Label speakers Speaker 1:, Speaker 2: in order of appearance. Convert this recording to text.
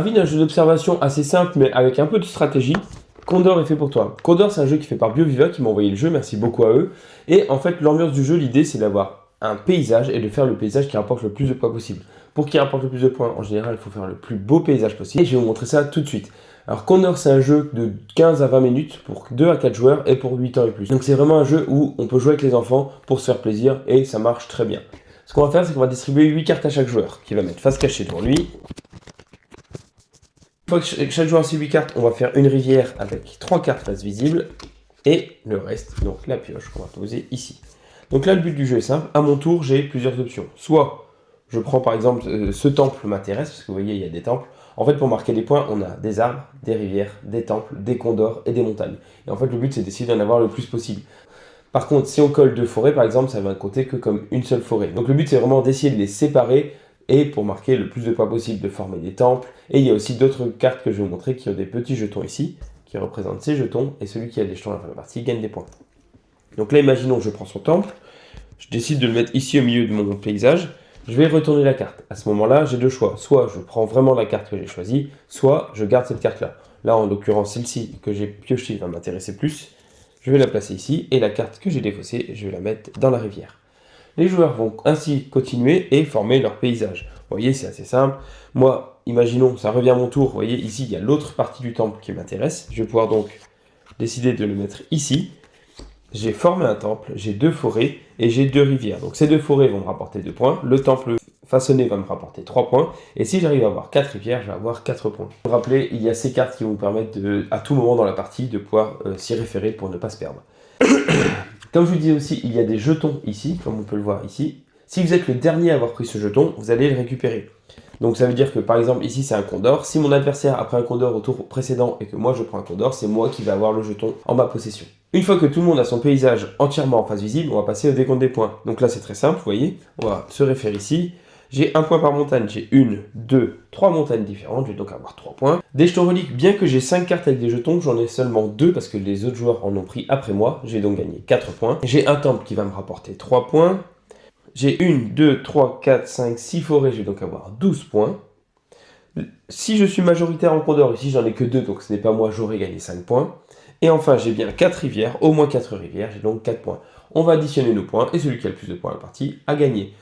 Speaker 1: Ravi d'un jeu d'observation assez simple mais avec un peu de stratégie. Condor est fait pour toi. Condor, c'est un jeu qui est fait par BioViva qui m'a envoyé le jeu, merci beaucoup à eux. Et en fait, l'ambiance du jeu, l'idée c'est d'avoir un paysage et de faire le paysage qui rapporte le plus de points possible. Pour qu'il rapporte le plus de points, en général, il faut faire le plus beau paysage possible. Et je vais vous montrer ça tout de suite. Alors Condor, c'est un jeu de 15 à 20 minutes pour 2 à 4 joueurs et pour 8 ans et plus. Donc c'est vraiment un jeu où on peut jouer avec les enfants pour se faire plaisir et ça marche très bien. Ce qu'on va faire, c'est qu'on va distribuer 8 cartes à chaque joueur, qui va mettre face cachée devant lui. Une fois que chaque joueur a ses 8 cartes, on va faire une rivière avec 3 cartes face visibles. Et le reste, donc la pioche qu'on va poser ici. Donc là, le but du jeu est simple. À mon tour, j'ai plusieurs options. Soit je prends par exemple ce temple m'intéresse, parce que vous voyez, il y a des temples. En fait, pour marquer les points, on a des arbres, des rivières, des temples, des condors et des montagnes. Et en fait, le but, c'est d'essayer d'en avoir le plus possible. Par contre, si on colle 2 forêts, par exemple, ça va compter que comme une seule forêt. Donc le but, c'est vraiment d'essayer de les séparer et pour marquer le plus de points possible, de former des temples. Et il y a aussi d'autres cartes que je vais vous montrer qui ont des petits jetons ici, qui représentent ces jetons, et celui qui a des jetons à la fin de la partie gagne des points. Donc là, imaginons que je prends son temple, je décide de le mettre ici au milieu de mon paysage, je vais retourner la carte. À ce moment-là, j'ai deux choix. Soit je prends vraiment la carte que j'ai choisie, soit je garde cette carte-là. Là, en l'occurrence, celle-ci que j'ai piochée va m'intéresser plus. Je vais la placer ici, et la carte que j'ai défaussée, je vais la mettre dans la rivière. Les joueurs vont ainsi continuer et former leur paysage. Vous voyez, c'est assez simple. Moi, imaginons, ça revient à mon tour. Vous voyez, ici, il y a l'autre partie du temple qui m'intéresse. Je vais pouvoir donc décider de le mettre ici. J'ai formé un temple, j'ai 2 forêts et j'ai 2 rivières. Donc ces 2 forêts vont me rapporter 2 points. Le temple façonné va me rapporter 3 points. Et si j'arrive à avoir 4 rivières, je vais avoir 4 points. Pour vous rappeler, il y a ces cartes qui vont vous permettre à tout moment dans la partie de pouvoir s'y référer pour ne pas se perdre. Comme je vous disais aussi, il y a des jetons ici, comme on peut le voir ici. Si vous êtes le dernier à avoir pris ce jeton, vous allez le récupérer. Donc ça veut dire que par exemple ici c'est un condor. Si mon adversaire a pris un condor au tour précédent et que moi je prends un condor, c'est moi qui vais avoir le jeton en ma possession. Une fois que tout le monde a son paysage entièrement en face visible, on va passer au décompte des points. Donc là c'est très simple, vous voyez, on va se référer ici. J'ai un point par montagne, j'ai 1, 2, 3 montagnes différentes, je vais donc avoir 3 points. Des jetons reliques, bien que j'ai 5 cartes avec des jetons, j'en ai seulement 2 parce que les autres joueurs en ont pris après moi, j'ai donc gagné 4 points. J'ai un temple qui va me rapporter 3 points. J'ai 1, 2, 3, 4, 5, 6 forêts, je vais donc avoir 12 points. Si je suis majoritaire en condor, ici j'en ai que 2, donc ce n'est pas moi, j'aurais gagné 5 points. Et enfin, j'ai bien 4 rivières, au moins 4 rivières, j'ai donc 4 points. On va additionner nos points, et celui qui a le plus de points à la partie a gagné.